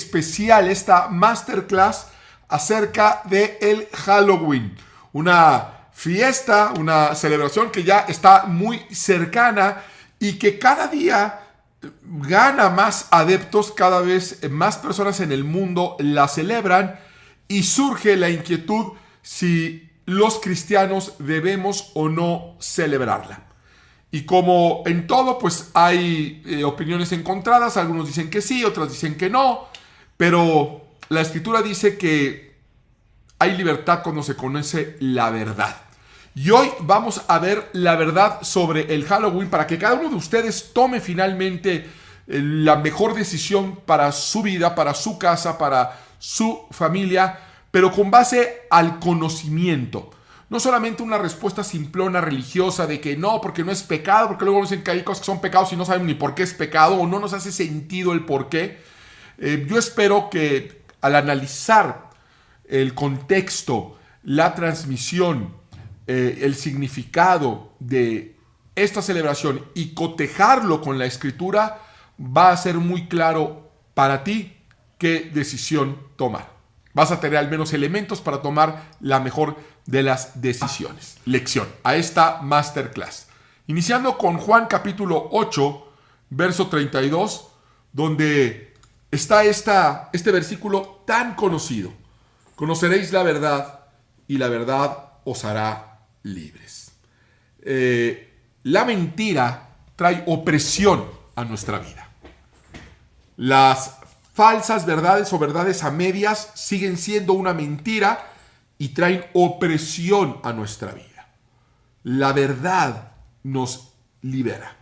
especial, esta masterclass acerca de el Halloween, una fiesta, una celebración que ya está muy cercana y que cada día gana más adeptos, cada vez más personas en el mundo la celebran y surge la inquietud si los cristianos debemos o no celebrarla. Y como en todo, pues hay opiniones encontradas, algunos dicen que sí, otros dicen que no, pero la escritura dice que hay libertad cuando se conoce la verdad. Y hoy vamos a ver la verdad sobre el Halloween para que cada uno de ustedes tome finalmente la mejor decisión para su vida, para su casa, para su familia, pero con base al conocimiento. No solamente una respuesta simplona religiosa de que no, porque no es pecado, porque luego nos dicen que hay cosas que son pecados y no sabemos ni por qué es pecado o no nos hace sentido el por qué. Yo espero que al analizar el contexto, la transmisión, el significado de esta celebración y cotejarlo con la escritura, va a ser muy claro para ti qué decisión tomar. Vas a tener al menos elementos para tomar la mejor de las decisiones. Lección a esta masterclass. Iniciando con Juan capítulo 8, verso 32, donde está este versículo tan conocido. Conoceréis la verdad y la verdad os hará libres. La mentira trae opresión a nuestra vida. Las falsas verdades o verdades a medias siguen siendo una mentira y traen opresión a nuestra vida. La verdad nos libera.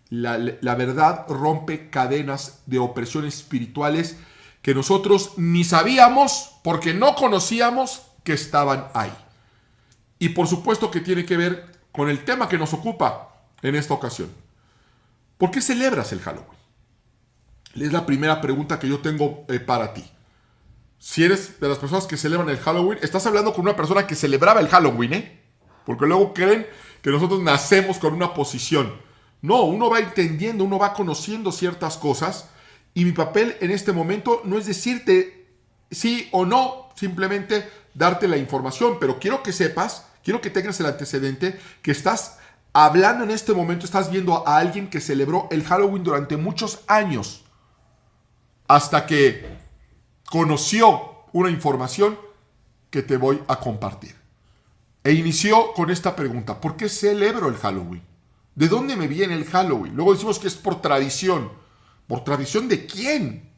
La verdad rompe cadenas de opresión espirituales que nosotros ni sabíamos porque no conocíamos que estaban ahí. Y por supuesto que tiene que ver con el tema que nos ocupa en esta ocasión. ¿Por qué celebras el Halloween? Es la primera pregunta que yo tengo para ti. Si eres de las personas que celebran el Halloween, estás hablando con una persona que celebraba el Halloween, ¿eh? Porque luego creen que nosotros nacemos con una posición. No, uno va entendiendo, uno va conociendo ciertas cosas y mi papel en este momento no es decirte sí o no, simplemente darte la información, pero quiero que sepas, quiero que tengas el antecedente que estás hablando en este momento, estás viendo a alguien que celebró el Halloween durante muchos años hasta que conoció una información que te voy a compartir. E inició con esta pregunta: ¿por qué celebro el Halloween? ¿De dónde me viene el Halloween? Luego decimos que es por tradición. ¿Por tradición de quién?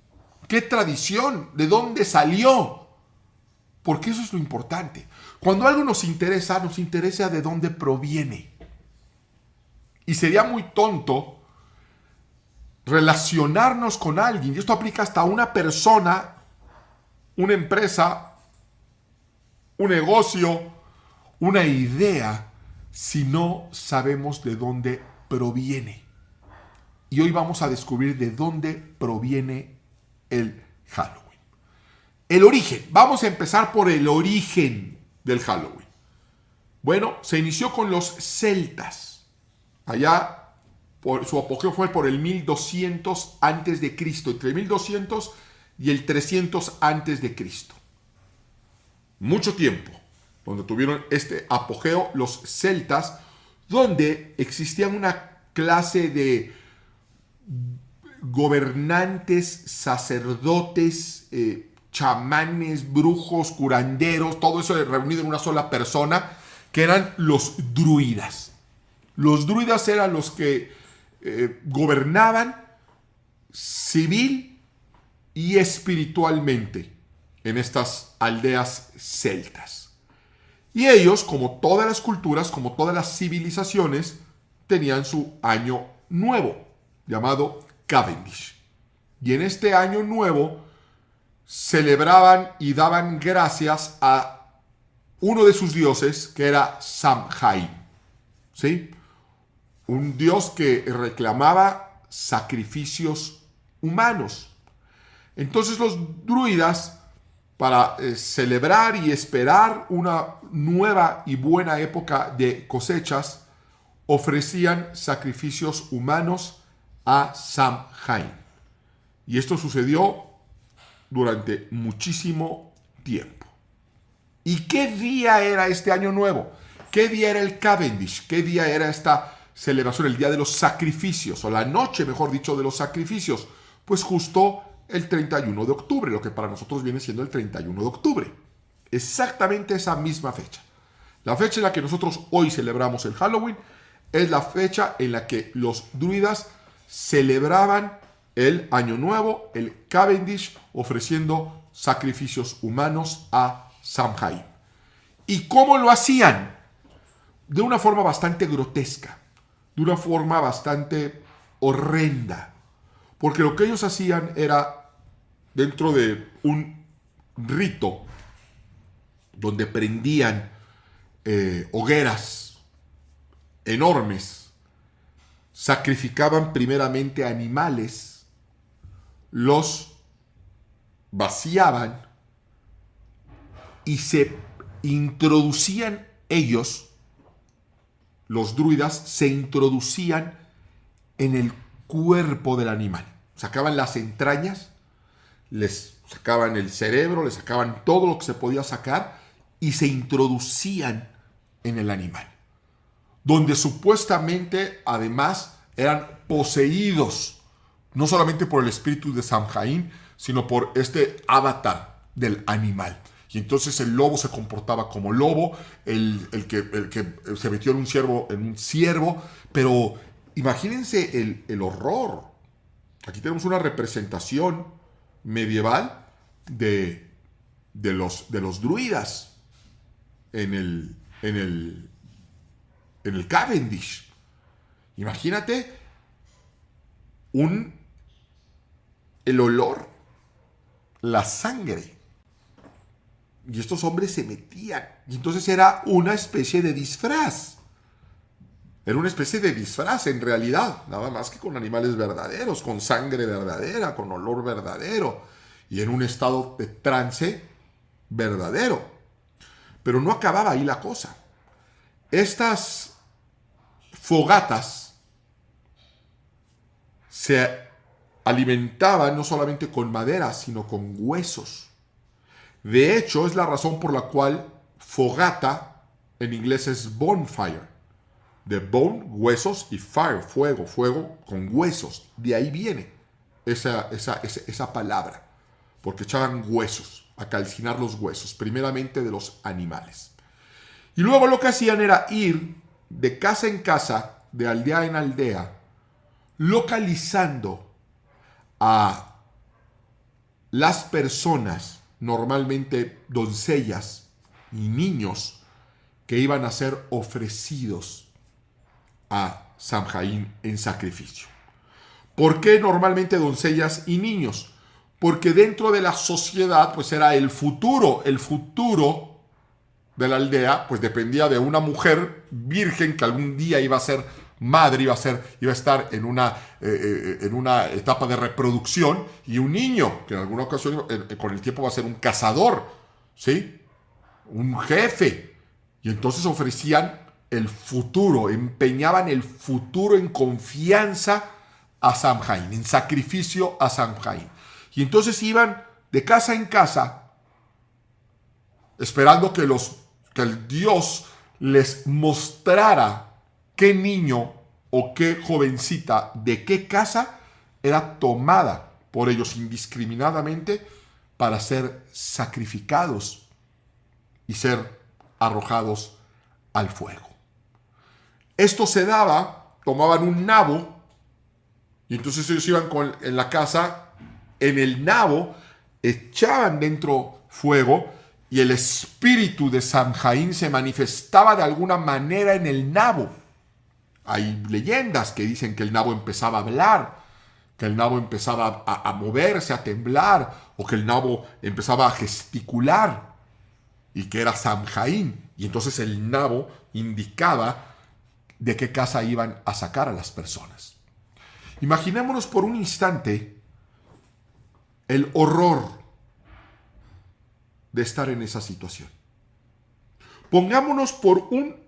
¿Qué tradición? ¿De dónde salió? Porque eso es lo importante. Cuando algo nos interesa de dónde proviene. Y sería muy tonto relacionarnos con alguien, y esto aplica hasta a una persona, una empresa, un negocio, una idea, si no sabemos de dónde proviene. Y hoy vamos a descubrir de dónde proviene el Halloween. El origen. Vamos a empezar por el origen del Halloween. Bueno, se inició con los celtas. Allá su apogeo fue por el 1200 antes de Cristo, entre el 1200 y el 300 antes de Cristo. Mucho tiempo donde tuvieron este apogeo los celtas, donde existían una clase de gobernantes, sacerdotes, chamanes, brujos, curanderos, todo eso reunido en una sola persona, que eran los druidas. Los druidas eran los que gobernaban civil y espiritualmente en estas aldeas celtas. Y ellos, como todas las culturas, como todas las civilizaciones, tenían su año nuevo, llamado Cavendish. Y en este año nuevo celebraban y daban gracias a uno de sus dioses, que era Samhain. ¿Sí? Un dios que reclamaba sacrificios humanos. Entonces los druidas, para celebrar y esperar una nueva y buena época de cosechas, ofrecían sacrificios humanos a Samhain. Y esto sucedió durante muchísimo tiempo. ¿Y qué día era este año nuevo? ¿Qué día era el Cavendish? ¿Qué día era esta celebración? El día de los sacrificios, o la noche, mejor dicho, de los sacrificios. Pues justo el 31 de octubre, lo que para nosotros viene siendo el 31 de octubre. Exactamente esa misma fecha. La fecha en la que nosotros hoy celebramos el Halloween es la fecha en la que los druidas celebraban el Año Nuevo, el Cavendish, ofreciendo sacrificios humanos a Samhain. ¿Y cómo lo hacían? De una forma bastante grotesca, de una forma bastante horrenda. Porque lo que ellos hacían era, dentro de un rito, donde prendían hogueras enormes, sacrificaban primeramente animales, los vaciaban y se introducían ellos, los druidas, se introducían en el cuerpo del animal. Sacaban las entrañas, les sacaban el cerebro, les sacaban todo lo que se podía sacar y se introducían en el animal, donde supuestamente además eran poseídos no solamente por el espíritu de Samhain, sino por este avatar del animal. Y entonces el lobo se comportaba como lobo, el que se metió en un ciervo, pero imagínense el horror. Aquí tenemos una representación medieval de los druidas en el Cavendish. Imagínate el olor, la sangre. Y estos hombres se metían. Y entonces era una especie de disfraz. Era una especie de disfraz en realidad. Nada más que con animales verdaderos, con sangre verdadera, con olor verdadero. Y en un estado de trance verdadero. Pero no acababa ahí la cosa. Estas fogatas se alimentaban no solamente con madera, sino con huesos. De hecho, es la razón por la cual fogata en inglés es bonfire. De bone, huesos, y fire, fuego, fuego con huesos. De ahí viene esa palabra. Porque echaban huesos, a calcinar los huesos, primeramente de los animales. Y luego lo que hacían era ir de casa en casa, de aldea en aldea, localizando a las personas, normalmente doncellas y niños, que iban a ser ofrecidos a Samhain en sacrificio. ¿Por qué normalmente doncellas y niños? Porque dentro de la sociedad, pues era el futuro de la aldea, pues dependía de una mujer virgen que algún día iba a ser madre, iba a estar en una etapa de reproducción, y un niño que en alguna ocasión con el tiempo va a ser un cazador, ¿sí? Un jefe. Y entonces ofrecían el futuro, empeñaban el futuro en confianza a Samhain, en sacrificio a Samhain. Y entonces iban de casa en casa esperando que el Dios les mostrara qué niño o qué jovencita de qué casa era tomada por ellos indiscriminadamente para ser sacrificados y ser arrojados al fuego. Esto se daba, tomaban un nabo y entonces ellos iban en la casa, en el nabo echaban dentro fuego y el espíritu de Samhain se manifestaba de alguna manera en el nabo. Hay leyendas que dicen que el nabo empezaba a hablar, que el nabo empezaba a moverse, a temblar, o que el nabo empezaba a gesticular, y que era Samhain. Y entonces el nabo indicaba de qué casa iban a sacar a las personas. Imaginémonos por un instante el horror de estar en esa situación. Pongámonos por un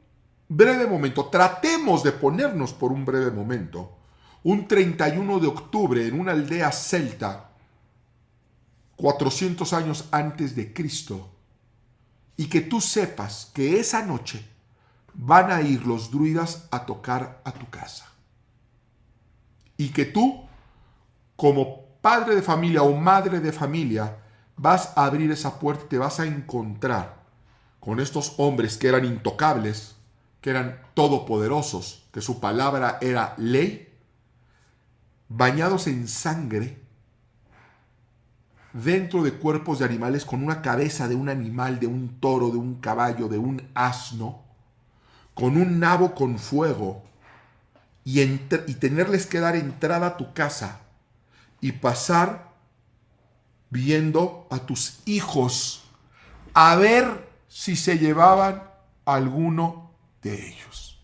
breve momento, tratemos de ponernos por un breve momento, un 31 de octubre en una aldea celta, 400 años antes de Cristo, y que tú sepas que esa noche van a ir los druidas a tocar a tu casa. Y que tú, como padre de familia o madre de familia, vas a abrir esa puerta y te vas a encontrar con estos hombres que eran intocables, que eran todopoderosos, que su palabra era ley, bañados en sangre, dentro de cuerpos de animales, con una cabeza de un animal, de un toro, de un caballo, de un asno, con un nabo con fuego, y tenerles que dar entrada a tu casa y pasar viendo a tus hijos a ver si se llevaban a alguno de ellos.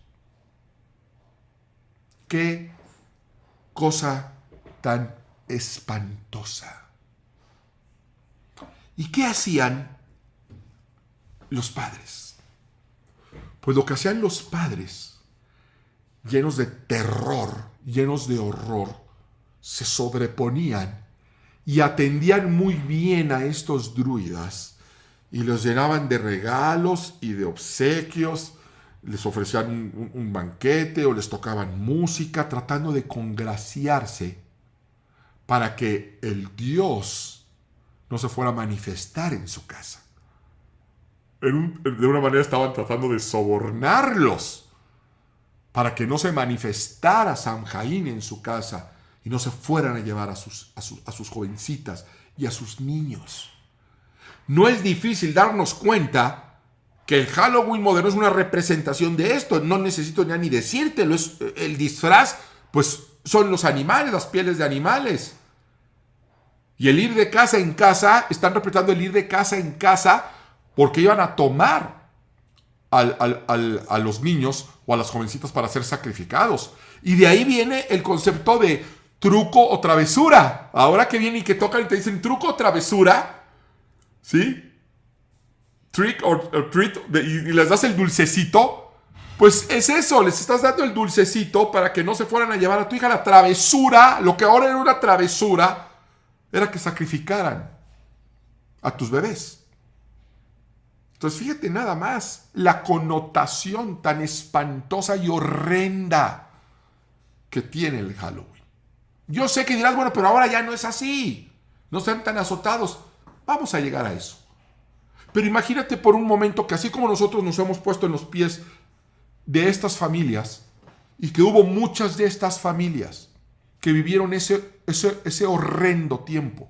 Qué cosa tan espantosa. ¿Y qué hacían los padres? Pues lo que hacían los padres, llenos de terror, llenos de horror, se sobreponían y atendían muy bien a estos druidas y los llenaban de regalos y de obsequios, les ofrecían un banquete o les tocaban música, tratando de congraciarse para que el Dios no se fuera a manifestar en su casa. De una manera estaban tratando de sobornarlos para que no se manifestara Samhain en su casa y no se fueran a llevar a sus jovencitas y a sus niños. No es difícil darnos cuenta que el Halloween moderno es una representación de esto. No necesito ya ni decírtelo. El disfraz, pues, son los animales, las pieles de animales. Y el ir de casa en casa, están representando el ir de casa en casa porque iban a tomar a los niños o a las jovencitas para ser sacrificados. Y de ahí viene el concepto de truco o travesura. Ahora que vienen y que tocan y te dicen truco o travesura, ¿sí? Trick or treat, y les das el dulcecito, pues es eso, les estás dando el dulcecito para que no se fueran a llevar a tu hija. La travesura, lo que ahora era una travesura, era que sacrificaran a tus bebés. Entonces fíjate nada más la connotación tan espantosa y horrenda que tiene el Halloween. Yo sé que dirás, bueno, pero ahora ya no es así. No sean tan azotados. Vamos a llegar a eso. Pero imagínate por un momento que así como nosotros nos hemos puesto en los pies de estas familias, y que hubo muchas de estas familias que vivieron ese horrendo tiempo,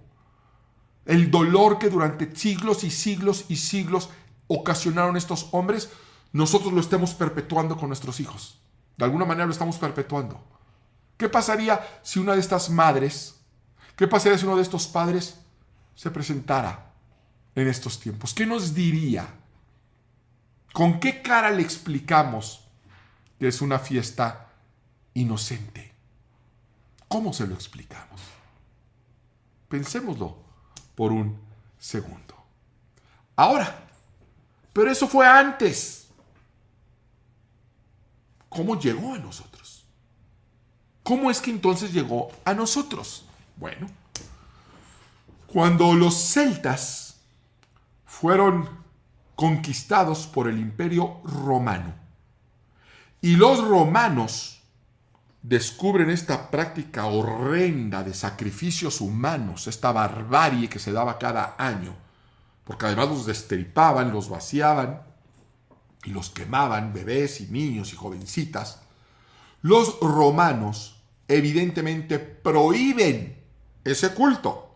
el dolor que durante siglos y siglos y siglos ocasionaron estos hombres, nosotros lo estemos perpetuando con nuestros hijos. De alguna manera lo estamos perpetuando. ¿Qué pasaría si una de estas madres, qué pasaría si uno de estos padres se presentara en estos tiempos? ¿Qué nos diría? ¿Con qué cara le explicamos que es una fiesta inocente? ¿Cómo se lo explicamos? Pensémoslo por un segundo. Ahora, pero eso fue antes. ¿Cómo llegó a nosotros? ¿Cómo es que entonces llegó a nosotros? Bueno, cuando los celtas fueron conquistados por el Imperio Romano y los romanos descubren esta práctica horrenda de sacrificios humanos, esta barbarie que se daba cada año, porque además los destripaban, los vaciaban y los quemaban, bebés y niños y jovencitas, los romanos evidentemente prohíben ese culto,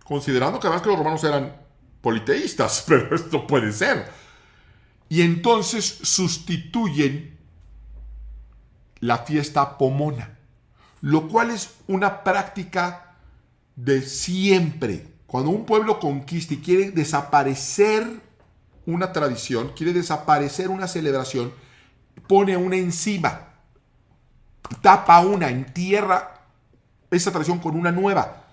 considerando que además que los romanos eran politeístas, pero esto puede ser. Y entonces sustituyen la fiesta pomona, lo cual es una práctica de siempre. Cuando un pueblo conquista y quiere desaparecer una tradición, quiere desaparecer una celebración, pone una encima, tapa una, entierra esa tradición con una nueva.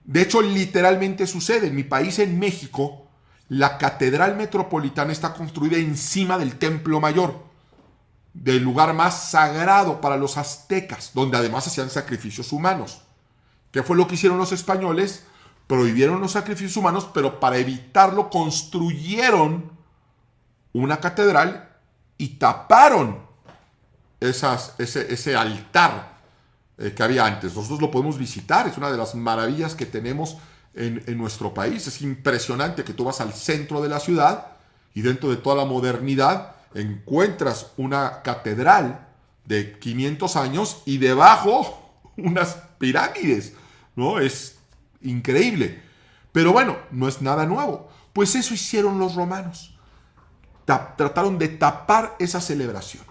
De hecho, literalmente sucede. En mi país, en México, la Catedral Metropolitana está construida encima del Templo Mayor, del lugar más sagrado para los aztecas, donde además hacían sacrificios humanos. ¿Qué fue lo que hicieron los españoles? Prohibieron los sacrificios humanos, pero para evitarlo construyeron una catedral y taparon ese altar que había antes. Nosotros lo podemos visitar, es una de las maravillas que tenemos en nuestro país. Es impresionante que tú vas al centro de la ciudad y dentro de toda la modernidad encuentras una catedral de 500 años y debajo unas pirámides, ¿no? Es increíble. Pero bueno, no es nada nuevo. Pues eso hicieron los romanos. Trataron de tapar esa celebración,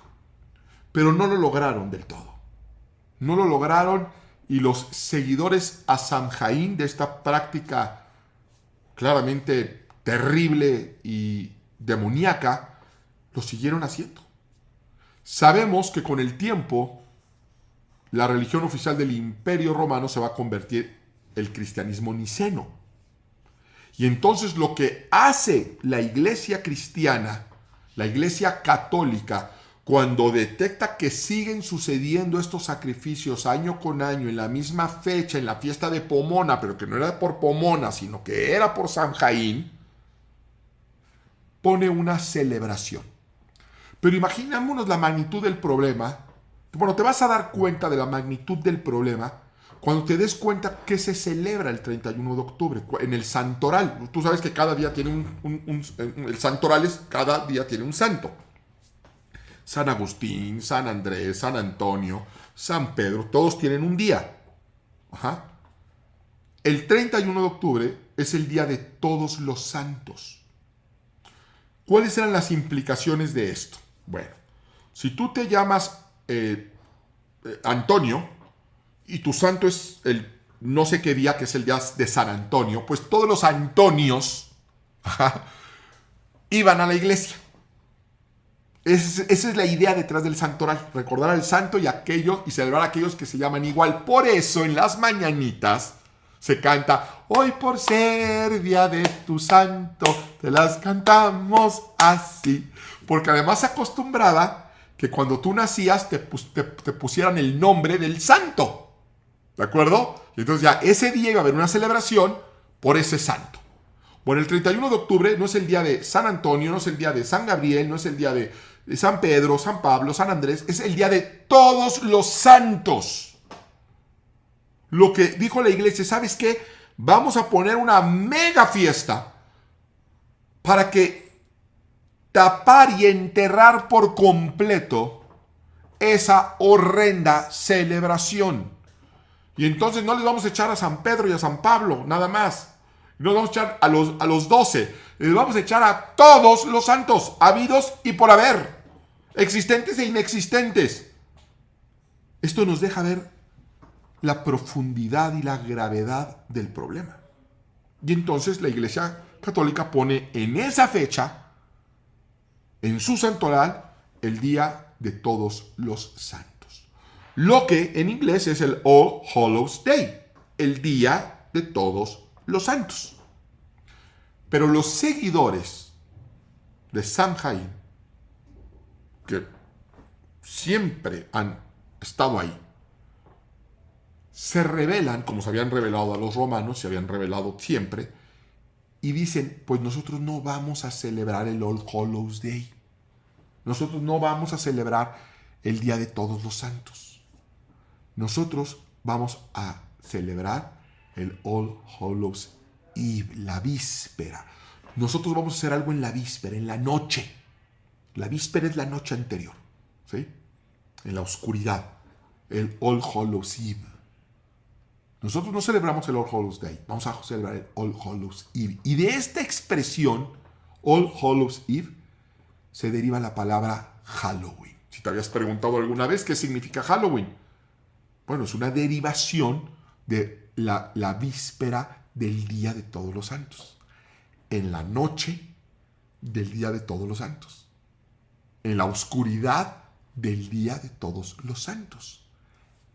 pero no lo lograron del todo. No lo lograron y los seguidores a Samhain de esta práctica claramente terrible y demoníaca lo siguieron haciendo. Sabemos que con el tiempo la religión oficial del Imperio Romano se va a convertir en el cristianismo niceno. Y entonces lo que hace la iglesia cristiana, la iglesia católica, cuando detecta que siguen sucediendo estos sacrificios año con año en la misma fecha, en la fiesta de Pomona, pero que no era por Pomona, sino que era por Samhain, pone una celebración. Pero imaginémonos la magnitud del problema. Bueno, te vas a dar cuenta de la magnitud del problema cuando te des cuenta que se celebra el 31 de octubre en el santoral. Tú sabes que cada día tiene el santoral cada día tiene un santo. San Agustín, San Andrés, San Antonio, San Pedro, todos tienen un día. Ajá. El 31 de octubre es el día de todos los santos. ¿Cuáles eran las implicaciones de esto? Bueno, si tú te llamas Antonio y tu santo es el no sé qué día, que es el día de San Antonio, pues todos los Antonios iban a la iglesia. Esa es la idea detrás del santoral, recordar al santo y celebrar a aquellos que se llaman igual. Por eso en las mañanitas se canta: hoy por ser día de tu santo, te las cantamos así. Porque además se acostumbraba que cuando tú nacías te pusieran el nombre del santo. ¿De acuerdo? Y entonces ya ese día iba a haber una celebración por ese santo. Bueno, el 31 de octubre no es el día de San Antonio, no es el día de San Gabriel, no es el día de San Pedro, San Pablo, San Andrés, es el día de todos los santos. Lo que dijo la iglesia, ¿sabes qué? Vamos a poner una mega fiesta para que tapar y enterrar por completo esa horrenda celebración. Y entonces no les vamos a echar a San Pedro y a San Pablo, nada más. No vamos a echar a los 12. Les vamos a echar a todos los santos, habidos y por haber, existentes e inexistentes. Esto nos deja ver la profundidad y la gravedad del problema. Y entonces la Iglesia Católica pone en esa fecha, en su santoral, el Día de Todos los Santos. Lo que en inglés es el All Hallows Day, el Día de Todos los Santos. Pero los seguidores de Samhain, que siempre han estado ahí, se rebelan, como se habían revelado a los romanos, se habían revelado siempre, y dicen: pues nosotros no vamos a celebrar el All Hallows Day. Nosotros no vamos a celebrar el Día de Todos los Santos. Nosotros vamos a celebrar el All Hallows Eve, la víspera. Nosotros vamos a hacer algo en la víspera, en la noche. La víspera es la noche anterior, ¿sí? En la oscuridad, el All Hallows Eve. Nosotros no celebramos el All Hallows Day, vamos a celebrar el All Hallows Eve. Y de esta expresión, All Hallows Eve, se deriva la palabra Halloween. Si te habías preguntado alguna vez qué significa Halloween, bueno, es una derivación de la víspera del Día de Todos los Santos. En la noche del Día de Todos los Santos. En la oscuridad del Día de Todos los Santos.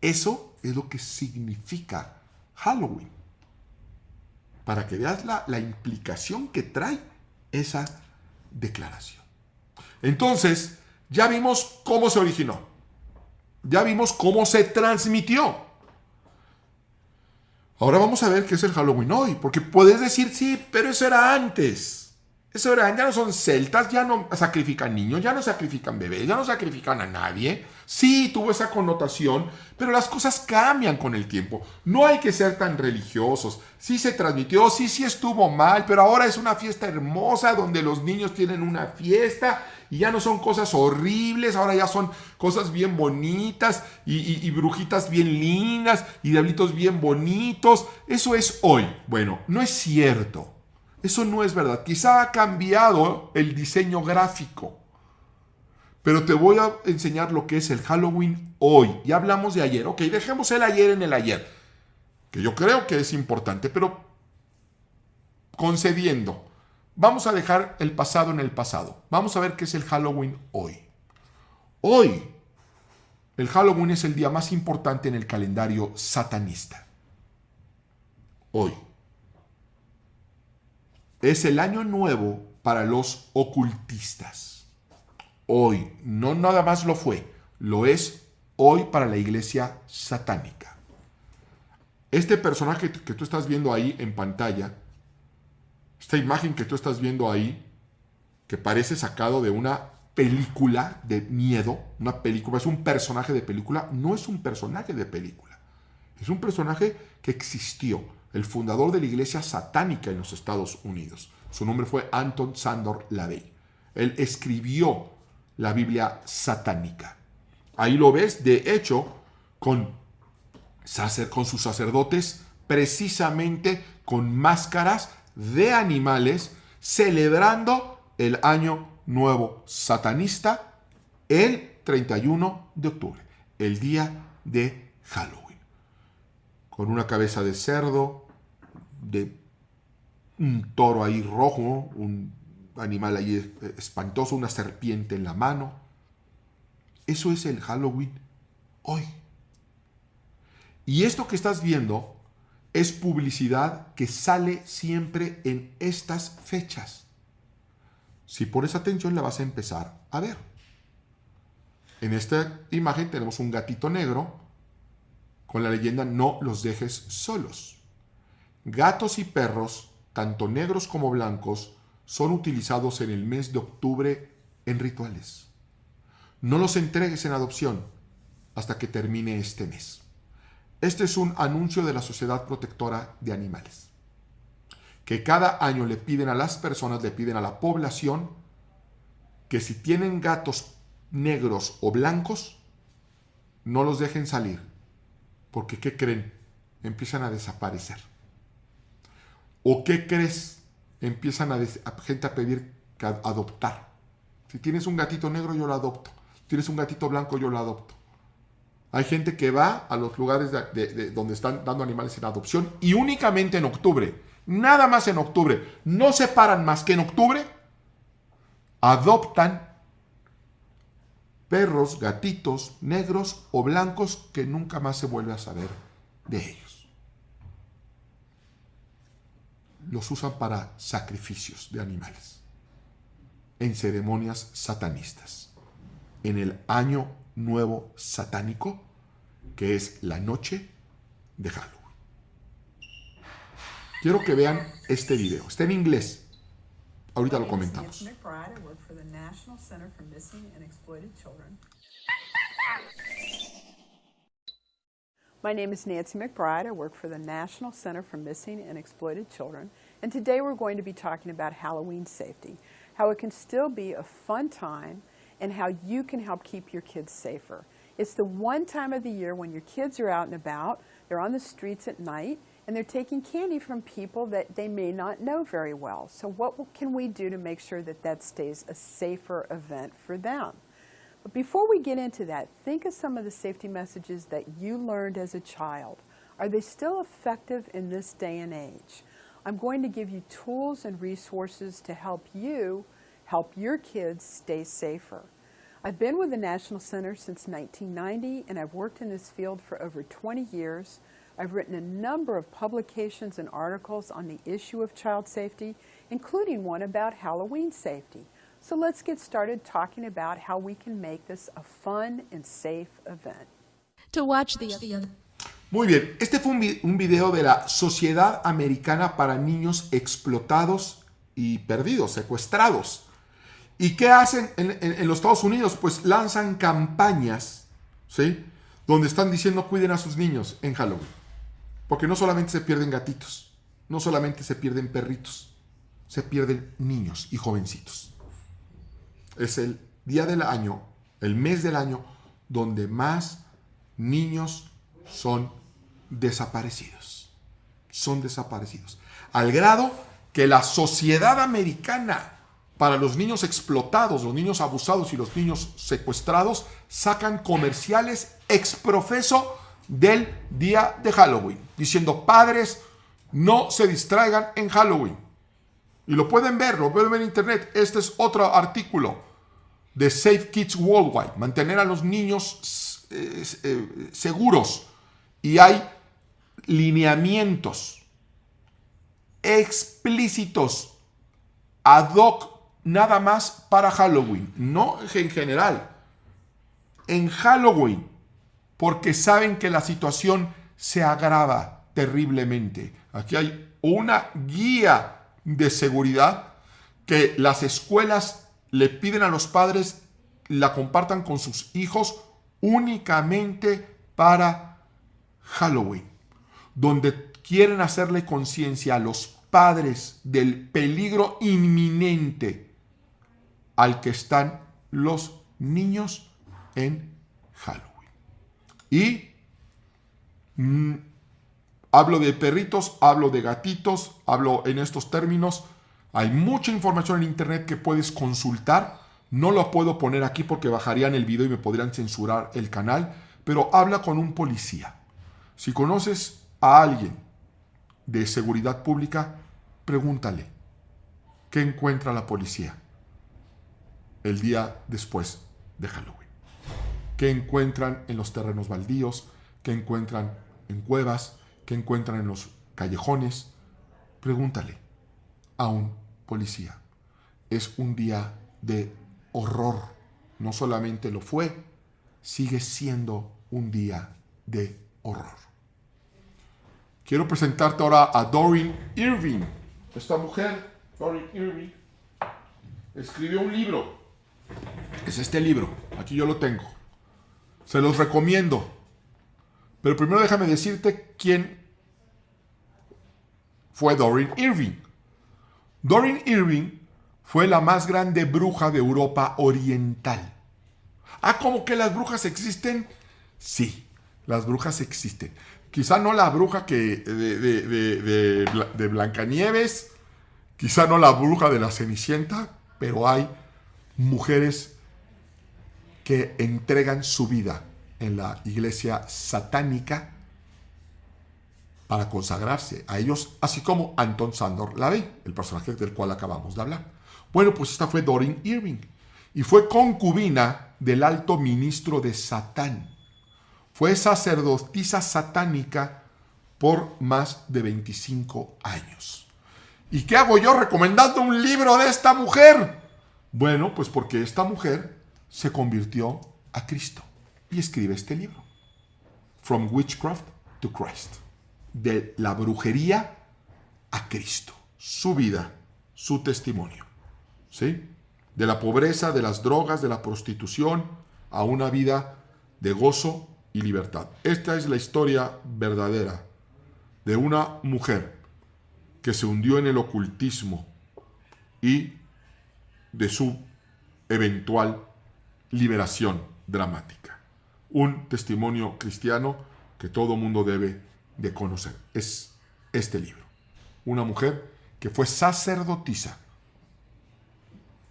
Eso es lo que significa Halloween. Para que veas la implicación que trae esa declaración. Entonces, ya vimos cómo se originó. Ya vimos cómo se transmitió. Ahora vamos a ver qué es el Halloween hoy, porque puedes decir, sí, pero eso era antes. Eso era, ya no son celtas, ya no sacrifican niños, ya no sacrifican bebés, ya no sacrifican a nadie. Sí, tuvo esa connotación, pero las cosas cambian con el tiempo. No hay que ser tan religiosos. Sí se transmitió, sí estuvo mal, pero ahora es una fiesta hermosa donde los niños tienen una fiesta y ya no son cosas horribles, ahora ya son cosas bien bonitas y brujitas bien lindas y diablitos bien bonitos. Eso es hoy. Bueno, no es cierto. Eso no es verdad. Quizá ha cambiado el diseño gráfico. Pero te voy a enseñar lo que es el Halloween hoy. Ya hablamos de ayer. Ok, dejemos el ayer en el ayer. Que yo creo que es importante, pero concediendo. Vamos a dejar el pasado en el pasado. Vamos a ver qué es el Halloween hoy. Hoy, el Halloween es el día más importante en el calendario satanista. Hoy. Es el año nuevo para los ocultistas. Hoy, no nada más lo fue, lo es hoy para la iglesia satánica. Este personaje que tú estás viendo ahí en pantalla, esta imagen que tú estás viendo ahí, que parece sacado de una película de miedo, una película, es un personaje de película, no es un personaje de película, es un personaje que existió. El fundador de la iglesia satánica en los Estados Unidos. Su nombre fue Anton Szandor LaVey. Él escribió la Biblia satánica. Ahí lo ves, de hecho, con sus sacerdotes, precisamente con máscaras de animales, celebrando el Año Nuevo Satanista el 31 de octubre, el día de Halloween. Con una cabeza de cerdo, de un toro ahí rojo, un animal ahí espantoso, una serpiente en la mano. Eso es el Halloween hoy. Y esto que estás viendo es publicidad que sale siempre en estas fechas. Si pones atención la vas a empezar a ver. En esta imagen tenemos un gatito negro con la leyenda "No los dejes solos". Gatos y perros, tanto negros como blancos, son utilizados en el mes de octubre en rituales. No los entregues en adopción hasta que termine este mes. Este es un anuncio de la Sociedad Protectora de Animales, que cada año le piden a las personas, le piden a la población, que si tienen gatos negros o blancos, no los dejen salir, porque ¿qué creen? Empiezan a desaparecer. ¿O qué crees? Empiezan a gente a pedir adoptar. Si tienes un gatito negro, yo lo adopto. Si tienes un gatito blanco, yo lo adopto. Hay gente que va a los lugares donde están dando animales en adopción y únicamente en octubre, nada más en octubre, no se paran más que en octubre, adoptan perros, gatitos negros o blancos que nunca más se vuelve a saber de ellos. Los usan para sacrificios de animales, en ceremonias satanistas, en el año nuevo satánico, que es la noche de Halloween. Quiero que vean este video. Está en inglés. Ahorita lo comentamos. My name is Nancy McBride. I work for the National Center for Missing and Exploited Children. And today we're going to be talking about Halloween safety, how it can still be a fun time, and how you can help keep your kids safer. It's the one time of the year when your kids are out and about, they're on the streets at night, and they're taking candy from people that they may not know very well. So what can we do to make sure that that stays a safer event for them? But before we get into that, think of some of the safety messages that you learned as a child. Are they still effective in this day and age? I'm going to give you tools and resources to help you help your kids stay safer. I've been with the National Center since 1990, and I've worked in this field for over 20 years. I've written a number of publications and articles on the issue of child safety, including one about Halloween safety. So let's get started talking about how we can make this a fun and safe event. To watch the Muy bien, este fue un video de la Sociedad Americana para Niños Explotados y Perdidos, secuestrados. ¿Y qué hacen en los Estados Unidos? Pues lanzan campañas, ¿sí? Donde están diciendo cuiden a sus niños en Halloween. Porque no solamente se pierden gatitos, no solamente se pierden perritos, se pierden niños y jovencitos. Es el día del año, el mes del año, donde más niños son desaparecidos. Son desaparecidos. Al grado que la Sociedad Americana para los niños explotados, los niños abusados y los niños secuestrados sacan comerciales exprofeso del día de Halloween, diciendo padres, no se distraigan en Halloween. Y lo pueden ver en internet. Este es otro artículo de Safe Kids Worldwide, mantener a los niños seguros. Y hay lineamientos explícitos ad hoc nada más para Halloween, no en general, en Halloween, porque saben que la situación se agrava terriblemente. Aquí hay una guía de seguridad que las escuelas le piden a los padres la compartan con sus hijos únicamente para Halloween, donde quieren hacerle conciencia a los padres del peligro inminente al que están los niños en Halloween. Y hablo de perritos, hablo de gatitos, hablo en estos términos. Hay mucha información en internet que puedes consultar. No lo puedo poner aquí porque bajarían el video y me podrían censurar el canal, pero habla con un policía. Si conoces a alguien de seguridad pública, pregúntale qué encuentra la policía el día después de Halloween. ¿Qué encuentran en los terrenos baldíos? ¿Qué encuentran en cuevas? ¿Qué encuentran en los callejones? Pregúntale a un policía. Es un día de horror. No solamente lo fue, sigue siendo un día de horror. Quiero presentarte ahora a Doreen Irving. Esta mujer, Doreen Irving, escribió un libro. Es este libro. Aquí yo lo tengo. Se los recomiendo. Pero primero déjame decirte quién fue Doreen Irving. Doreen Irving fue la más grande bruja de Europa Oriental. ¿Cómo que las brujas existen? Sí, las brujas existen. Quizá no la bruja de Blancanieves, quizá no la bruja de la Cenicienta, pero hay mujeres que entregan su vida en la iglesia satánica para consagrarse a ellos, así como Anton Szandor LaVey, el personaje del cual acabamos de hablar. Bueno, pues esta fue Doreen Irving y fue concubina del alto ministro de Satán. Fue sacerdotisa satánica por más de 25 años. ¿Y qué hago yo recomendando un libro de esta mujer? Bueno, pues porque esta mujer se convirtió a Cristo y escribe este libro. From Witchcraft to Christ. De la brujería a Cristo. Su vida, su testimonio. ¿Sí? De la pobreza, de las drogas, de la prostitución, a una vida de gozo y libertad. Esta es la historia verdadera de una mujer que se hundió en el ocultismo y de su eventual liberación dramática. Un testimonio cristiano que todo mundo debe de conocer. Es este libro. Una mujer que fue sacerdotisa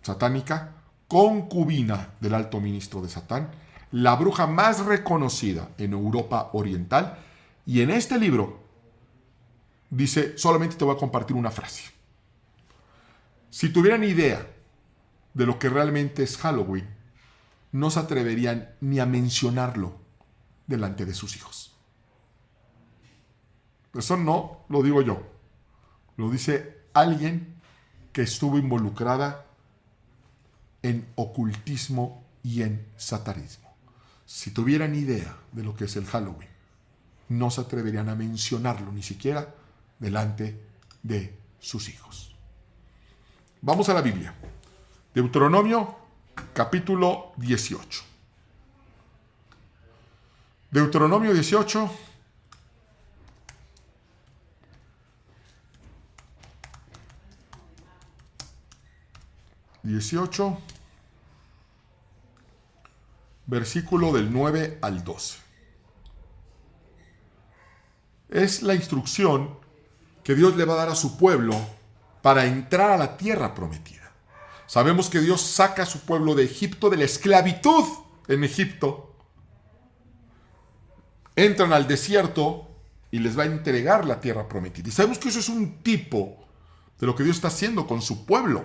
satánica, concubina del alto ministro de Satán, la bruja más reconocida en Europa Oriental. Y en este libro dice, solamente te voy a compartir una frase. Si tuvieran idea de lo que realmente es Halloween, no se atreverían ni a mencionarlo delante de sus hijos. Eso no lo digo yo, lo dice alguien que estuvo involucrada en ocultismo y en satanismo. Si tuvieran idea de lo que es el Halloween, no se atreverían a mencionarlo ni siquiera delante de sus hijos. Vamos a la Biblia. Deuteronomio capítulo 18. Deuteronomio 18. Versículo del 9 al 12. Es la instrucción que Dios le va a dar a su pueblo para entrar a la tierra prometida. Sabemos que Dios saca a su pueblo de Egipto, de la esclavitud en Egipto. Entran al desierto y les va a entregar la tierra prometida. Y sabemos que eso es un tipo de lo que Dios está haciendo con su pueblo,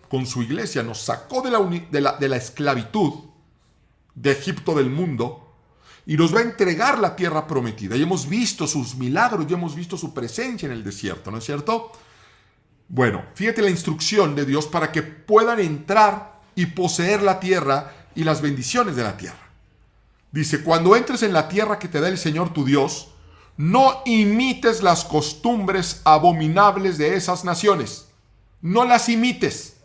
con su iglesia. Nos sacó de la esclavitud de Egipto, del mundo, y nos va a entregar la tierra prometida. Y hemos visto sus milagros, y hemos visto su presencia en el desierto, ¿no es cierto? Bueno, fíjate la instrucción de Dios para que puedan entrar y poseer la tierra y las bendiciones de la tierra. Dice, cuando entres en la tierra que te da el Señor tu Dios, no imites las costumbres abominables de esas naciones. No las imites.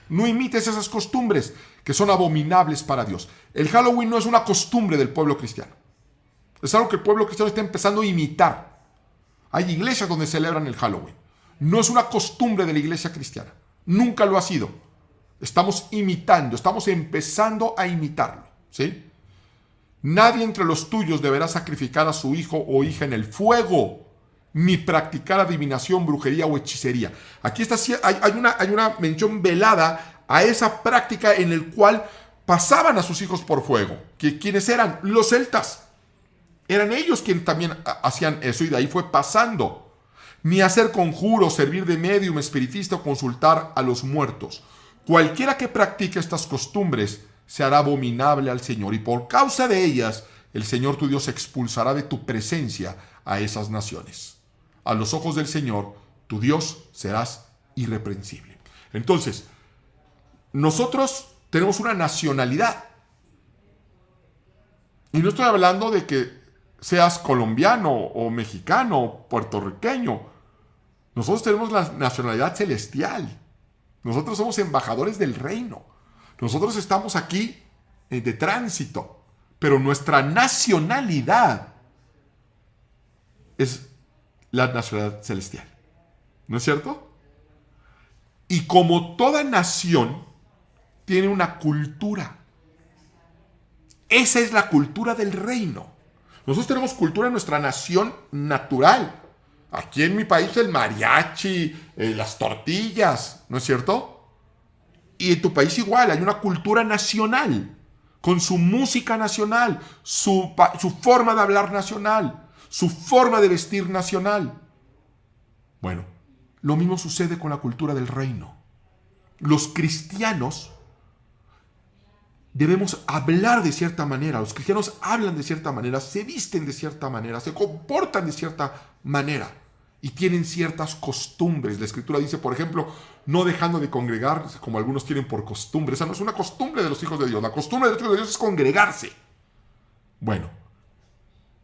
No imites esas costumbres que son abominables para Dios. El Halloween no es una costumbre del pueblo cristiano. Es algo que el pueblo cristiano está empezando a imitar. Hay iglesias donde celebran el Halloween. No es una costumbre de la iglesia cristiana. Nunca lo ha sido. Estamos imitando, estamos empezando a imitarlo, ¿sí? Nadie entre los tuyos deberá sacrificar a su hijo o hija en el fuego, ni practicar adivinación, brujería o hechicería. Aquí hay una mención velada a esa práctica en el cual pasaban a sus hijos por fuego. ¿Quiénes eran? Los celtas. Eran ellos quienes también hacían eso, y de ahí fue pasando. Ni hacer conjuros, servir de médium, espiritista o consultar a los muertos. Cualquiera que practique estas costumbres se hará abominable al Señor, y por causa de ellas el Señor tu Dios expulsará de tu presencia a esas naciones. A los ojos del Señor tu Dios serás irreprensible. Entonces, nosotros tenemos una nacionalidad. Y no estoy hablando de que seas colombiano o mexicano o puertorriqueño. Nosotros tenemos la nacionalidad celestial. Nosotros somos embajadores del reino. Nosotros estamos aquí de tránsito. Pero nuestra nacionalidad es la nacionalidad celestial. ¿No es cierto? Y como toda nación tiene una cultura. Esa es la cultura del reino. Nosotros tenemos cultura en nuestra nación natural. Aquí en mi país el mariachi, las tortillas, ¿no es cierto? Y en tu país igual, hay una cultura nacional, con su música nacional, su forma de hablar nacional, su forma de vestir nacional. Bueno, lo mismo sucede con la cultura del reino. Los cristianos debemos hablar de cierta manera. Los cristianos hablan de cierta manera, se visten de cierta manera, se comportan de cierta manera y tienen ciertas costumbres. La Escritura dice, por ejemplo, no dejando de congregarse como algunos tienen por costumbre. Esa no es una costumbre de los hijos de Dios. La costumbre de los hijos de Dios es congregarse. Bueno,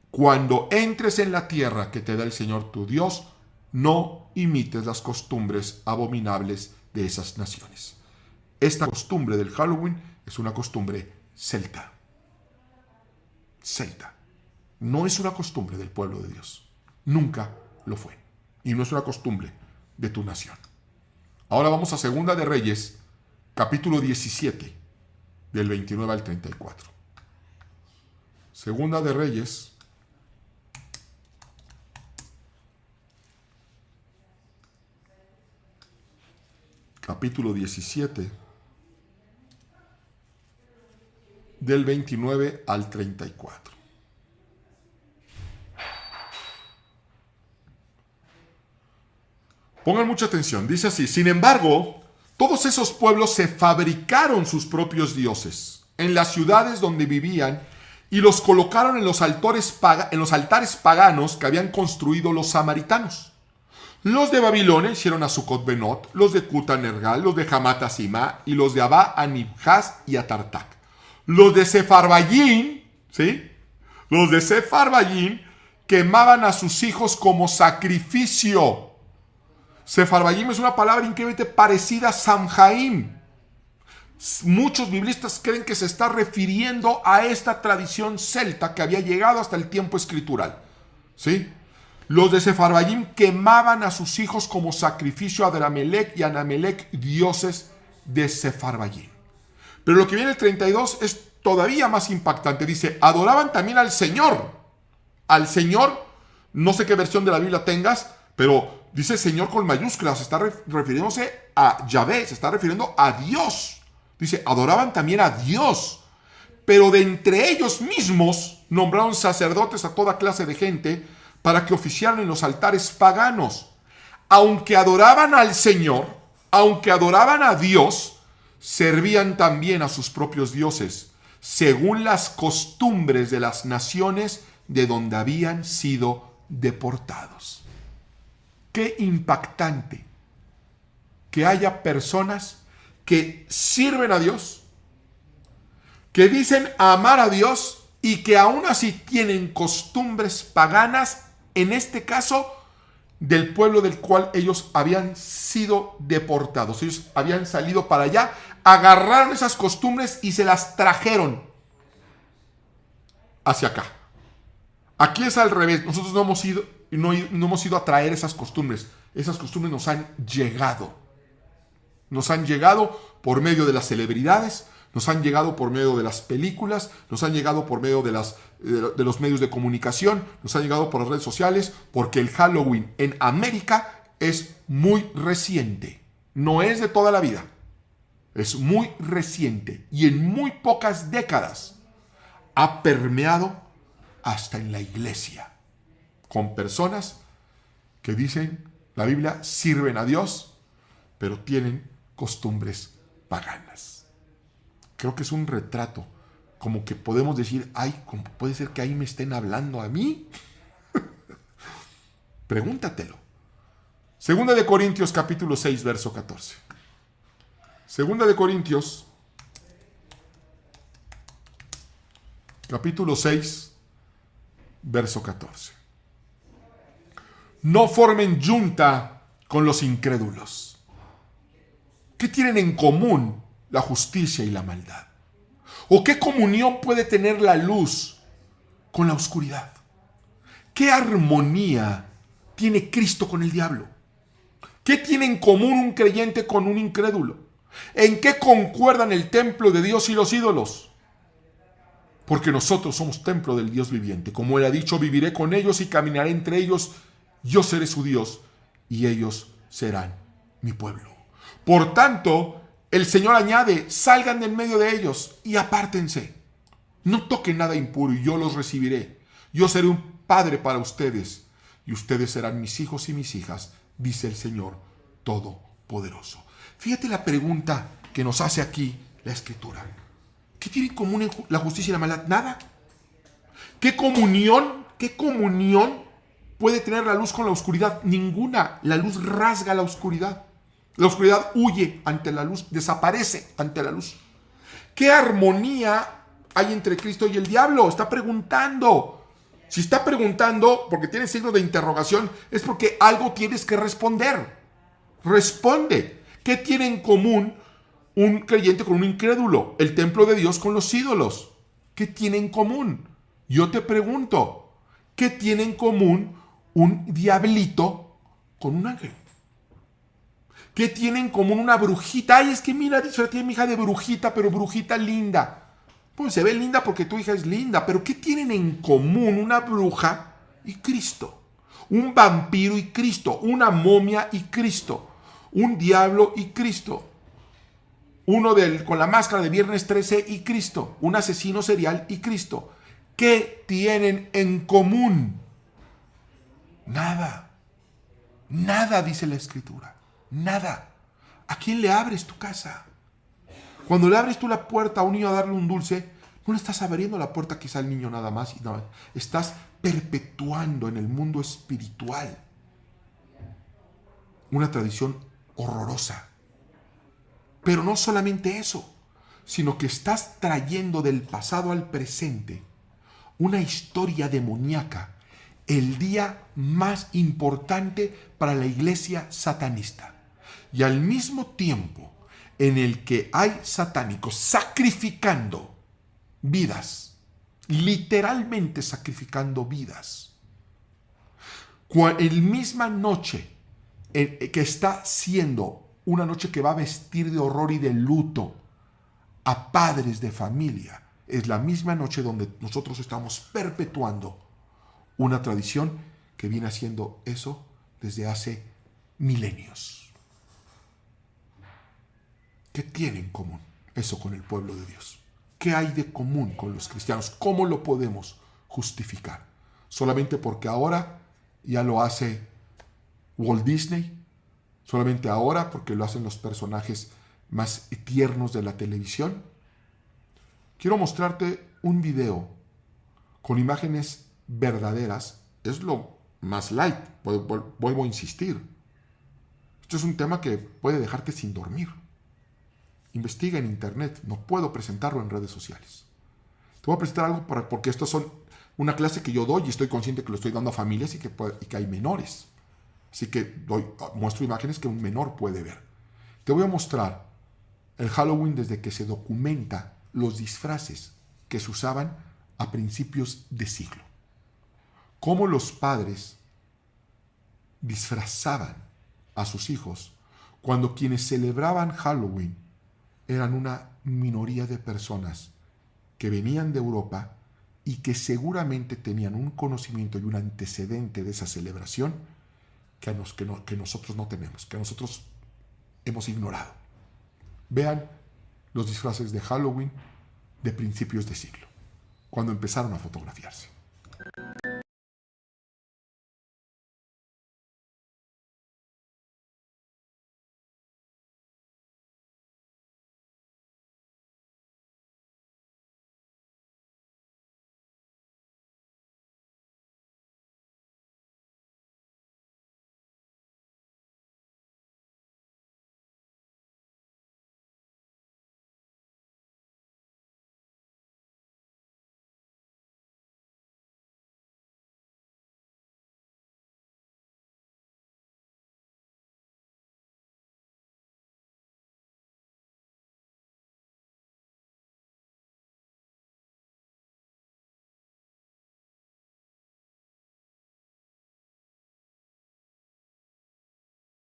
cuando entres en la tierra que te da el Señor tu Dios, no imites las costumbres abominables de esas naciones. Esta costumbre del Halloween es una costumbre celta. Celta. No es una costumbre del pueblo de Dios. Nunca lo fue. Y no es una costumbre de tu nación. Ahora vamos a Segunda de Reyes, capítulo 17, del 29 al 34. Segunda de Reyes, capítulo 17, del 29 al 34. Pongan mucha atención, dice así: sin embargo, todos esos pueblos se fabricaron sus propios dioses en las ciudades donde vivían y los colocaron en los altares paganos que habían construido los samaritanos. Los de Babilonia hicieron a Sucot-Benot, los de Cuta-Nergal, los de Hamat-Asima y los de Abá a Nibhaz y a Tartac. Los de Sefarvayim, ¿sí?, Los de Sepharvaim quemaban a sus hijos como sacrificio. Sepharvaim es una palabra increíblemente parecida a Samhaim. Muchos biblistas creen que se está refiriendo a esta tradición celta que había llegado hasta el tiempo escritural. ¿Sí? Los de Sepharvaim quemaban a sus hijos como sacrificio a Adramelech y Anamelech, dioses de Sepharvaim. Pero lo que viene el 32 es todavía más impactante. Dice, adoraban también al Señor. Al Señor, no sé qué versión de la Biblia tengas, pero dice Señor con mayúsculas, se está refiriéndose a Yahvé, se está refiriendo a Dios. Dice, adoraban también a Dios. Pero de entre ellos mismos nombraron sacerdotes a toda clase de gente para que oficiaran en los altares paganos. Aunque adoraban al Señor, aunque adoraban a Dios, servían también a sus propios dioses, según las costumbres de las naciones de donde habían sido deportados. Qué impactante que haya personas que sirven a Dios, que dicen amar a Dios y que aún así tienen costumbres paganas, en este caso del pueblo del cual ellos habían sido deportados. Ellos habían salido para allá, agarraron esas costumbres y se las trajeron hacia acá. Aquí es al revés. Nosotros no hemos ido a traer esas costumbres. Esas costumbres nos han llegado. Nos han llegado por medio de las celebridades, nos han llegado por medio de las películas, nos han llegado por medio de los medios de comunicación, nos han llegado por las redes sociales, porque el Halloween en América es muy reciente. No es de toda la vida. Es muy reciente y en muy pocas décadas ha permeado hasta en la iglesia, con personas que dicen, la Biblia, sirven a Dios, pero tienen costumbres paganas. Creo que es un retrato, como que podemos decir, ay, ¿cómo puede ser que ahí me estén hablando a mí? Pregúntatelo. Segunda de Corintios capítulo 6, verso 14. Segunda de Corintios capítulo 6, verso 14. No formen yunta con los incrédulos. ¿Qué tienen en común la justicia y la maldad? ¿O qué comunión puede tener la luz con la oscuridad? ¿Qué armonía tiene Cristo con el diablo? ¿Qué tiene en común un creyente con un incrédulo? ¿En qué concuerdan el templo de Dios y los ídolos? Porque nosotros somos templo del Dios viviente. Como Él ha dicho, viviré con ellos y caminaré entre ellos. Yo seré su Dios y ellos serán mi pueblo. Por tanto, el Señor añade, salgan de en medio de ellos y apártense. No toquen nada impuro y yo los recibiré. Yo seré un padre para ustedes y ustedes serán mis hijos y mis hijas, dice el Señor Todopoderoso. Fíjate la pregunta que nos hace aquí la Escritura. ¿Qué tiene en común la justicia y la maldad? Nada. ¿Qué comunión puede tener la luz con la oscuridad? Ninguna. La luz rasga la oscuridad. La oscuridad huye ante la luz, desaparece ante la luz. ¿Qué armonía hay entre Cristo y el diablo? Está preguntando. Si está preguntando porque tiene signo de interrogación, es porque algo tienes que responder. Responde. ¿Qué tiene en común un creyente con un incrédulo? El templo de Dios con los ídolos. ¿Qué tiene en común? Yo te pregunto, ¿qué tiene en común un diablito con un ángel? ¿Qué tiene en común una brujita? Ay, es que mira, tiene mi hija de brujita, pero brujita linda. Pues se ve linda porque tu hija es linda, pero ¿qué tienen en común una bruja y Cristo? Un vampiro y Cristo, una momia y Cristo, un diablo y Cristo, uno con la máscara de Viernes 13 y Cristo, un asesino serial y Cristo. ¿Qué tienen en común? Nada. Nada, dice la Escritura. Nada. ¿A quién le abres tu casa? Cuando le abres tú la puerta a un niño a darle un dulce, no le estás abriendo la puerta quizá al niño nada más. No, estás perpetuando en el mundo espiritual una tradición horrorosa. Pero no solamente eso, sino que estás trayendo del pasado al presente una historia demoníaca, el día más importante para la iglesia satanista. Y al mismo tiempo en el que hay satánicos sacrificando vidas, literalmente sacrificando vidas, en misma noche que está siendo una noche que va a vestir de horror y de luto a padres de familia, es la misma noche donde nosotros estamos perpetuando una tradición que viene haciendo eso desde hace milenios. ¿Qué tiene en común eso con el pueblo de Dios? ¿Qué hay de común con los cristianos? ¿Cómo lo podemos justificar? ¿Solamente porque ahora ya lo hace Walt Disney? ¿Solamente ahora porque lo hacen los personajes más tiernos de la televisión? Quiero mostrarte un video con imágenes verdaderas. Es lo más light, vuelvo a insistir. Esto es un tema que puede dejarte sin dormir. Investiga en internet, no puedo presentarlo en redes sociales. Te voy a presentar algo porque estas son una clase que yo doy y estoy consciente que lo estoy dando a familias y que hay menores. Así que muestro imágenes que un menor puede ver. Te voy a mostrar el Halloween desde que se documenta los disfraces que se usaban a principios de siglo. Cómo los padres disfrazaban a sus hijos cuando quienes celebraban Halloween eran una minoría de personas que venían de Europa y que seguramente tenían un conocimiento y un antecedente de esa celebración que nosotros no tenemos, que nosotros hemos ignorado. Vean los disfraces de Halloween de principios de siglo, cuando empezaron a fotografiarse.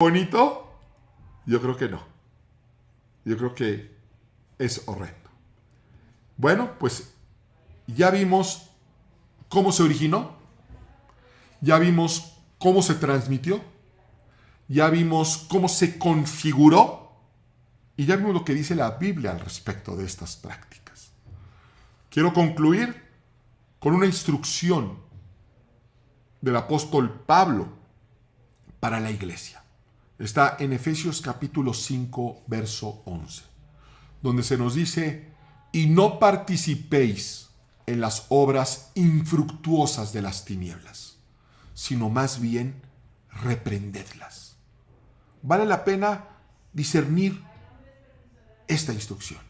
¿Bonito? Yo creo que no. Yo creo que es horrendo. Bueno, pues ya vimos cómo se originó, ya vimos cómo se transmitió, ya vimos cómo se configuró y ya vimos lo que dice la Biblia al respecto de estas prácticas. Quiero concluir con una instrucción del apóstol Pablo para la iglesia. Está en Efesios capítulo 5, verso 11, donde se nos dice: y no participéis en las obras infructuosas de las tinieblas, sino más bien reprendedlas. Vale la pena discernir esta instrucción.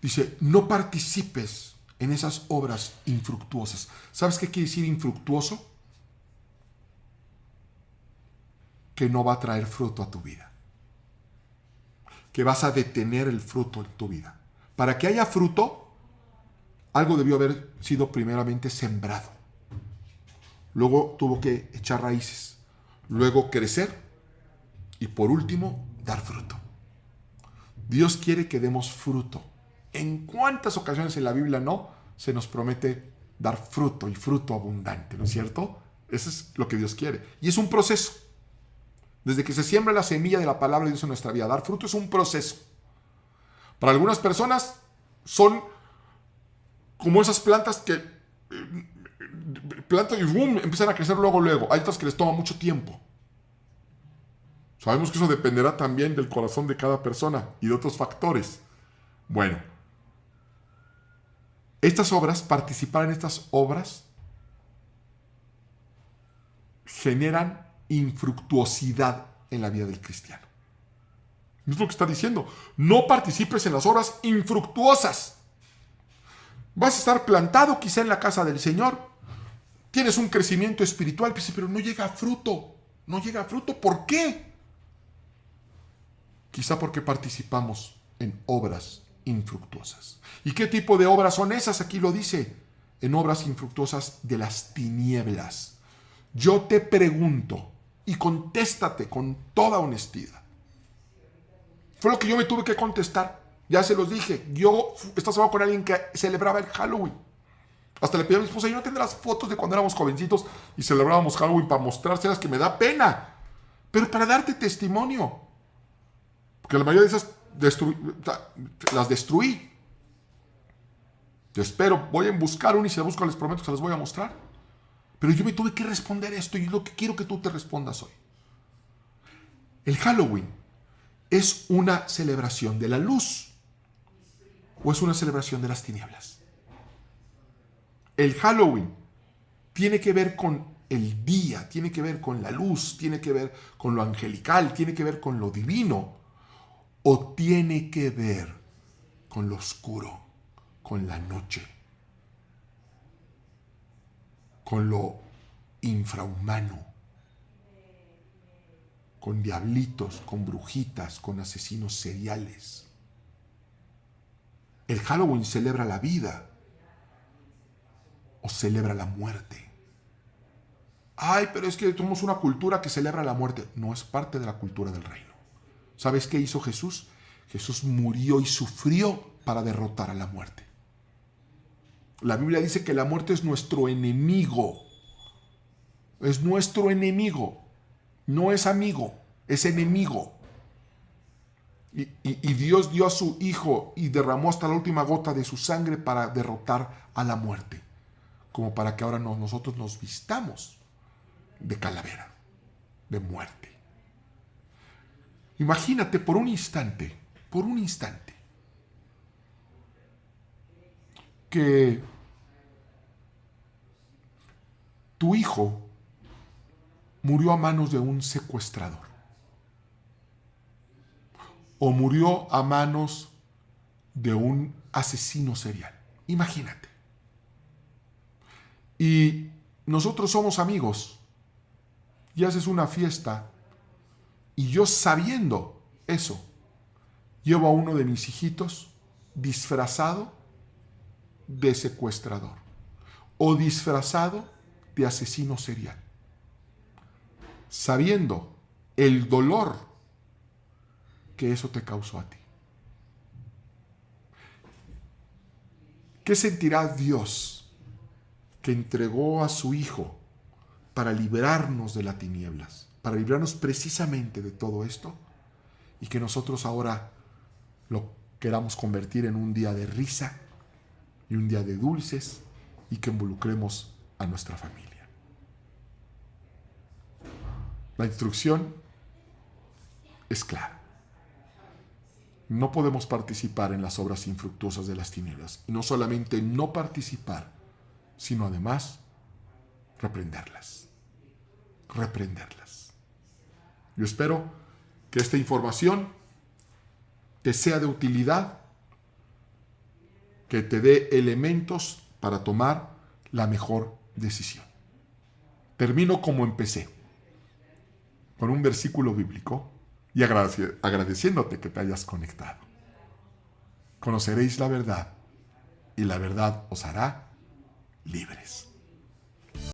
Dice, no participes en esas obras infructuosas. ¿Sabes qué quiere decir infructuoso? Que no va a traer fruto a tu vida. Que vas a detener el fruto en tu vida. Para que haya fruto, algo debió haber sido primeramente sembrado. Luego tuvo que echar raíces. Luego crecer. Y por último, dar fruto. Dios quiere que demos fruto. ¿En cuántas ocasiones en la Biblia no se nos promete dar fruto y fruto abundante? ¿No es cierto? Eso es lo que Dios quiere. Y es un proceso. Desde que se siembra la semilla de la palabra de Dios en nuestra vida, dar fruto es un proceso. Para algunas personas son como esas plantas que plantan y boom, empiezan a crecer luego. Hay otras que les toma mucho tiempo. Sabemos que eso dependerá también del corazón de cada persona y de otros factores. Bueno, participar en estas obras, generan infructuosidad en la vida del cristiano. Es lo que está diciendo. No participes en las obras infructuosas. Vas a estar plantado quizá en la casa del Señor. Tienes un crecimiento espiritual, pero no llega a fruto. No llega a fruto. ¿Por qué? Quizá porque participamos en obras infructuosas. ¿Y qué tipo de obras son esas? Aquí lo dice, en obras infructuosas de las tinieblas. Yo te pregunto y contéstate con toda honestidad. Fue lo que yo me tuve que contestar. Ya se los dije. Yo estaba hablando con alguien que celebraba el Halloween. Hasta le pedí a mi esposa, ¿y no tendrás fotos de cuando éramos jovencitos y celebrábamos Halloween para mostrárselas? Que me da pena. Pero para darte testimonio. Porque la mayoría de esas las destruí. Yo espero, voy a buscar una y si la busco les prometo que se las voy a mostrar. Pero yo me tuve que responder esto y lo que quiero que tú te respondas hoy. ¿El Halloween es una celebración de la luz o es una celebración de las tinieblas? El Halloween tiene que ver con el día, tiene que ver con la luz, tiene que ver con lo angelical, tiene que ver con lo divino, o tiene que ver con lo oscuro, con la noche, con lo infrahumano, con diablitos, con brujitas, con asesinos seriales. ¿El Halloween celebra la vida o celebra la muerte? Ay, pero es que somos una cultura que celebra la muerte. No es parte de la cultura del reino. ¿Sabes qué hizo Jesús? Jesús murió y sufrió para derrotar a la muerte. La Biblia dice que la muerte es nuestro enemigo. Es nuestro enemigo. No es amigo, es enemigo. Y Dios dio a su Hijo y derramó hasta la última gota de su sangre para derrotar a la muerte. Como para que ahora nosotros nos vistamos de calavera, de muerte. Imagínate por un instante, que tu hijo murió a manos de un secuestrador o murió a manos de un asesino serial. Imagínate. Y nosotros somos amigos y haces una fiesta y yo sabiendo eso, llevo a uno de mis hijitos disfrazado de secuestrador o disfrazado de asesino serial, sabiendo el dolor que eso te causó a ti. ¿Qué sentirá Dios que entregó a su Hijo para librarnos de las tinieblas, para librarnos precisamente de todo esto, y que nosotros ahora lo queramos convertir en un día de risa y un día de dulces y que involucremos a nuestra familia? La instrucción es clara. No podemos participar en las obras infructuosas de las tinieblas. Y no solamente no participar, sino además reprenderlas. Yo espero que esta información te sea de utilidad, que te dé elementos para tomar la mejor decisión. Termino como empecé, con un versículo bíblico y agradeciéndote que te hayas conectado. Conoceréis la verdad y la verdad os hará libres.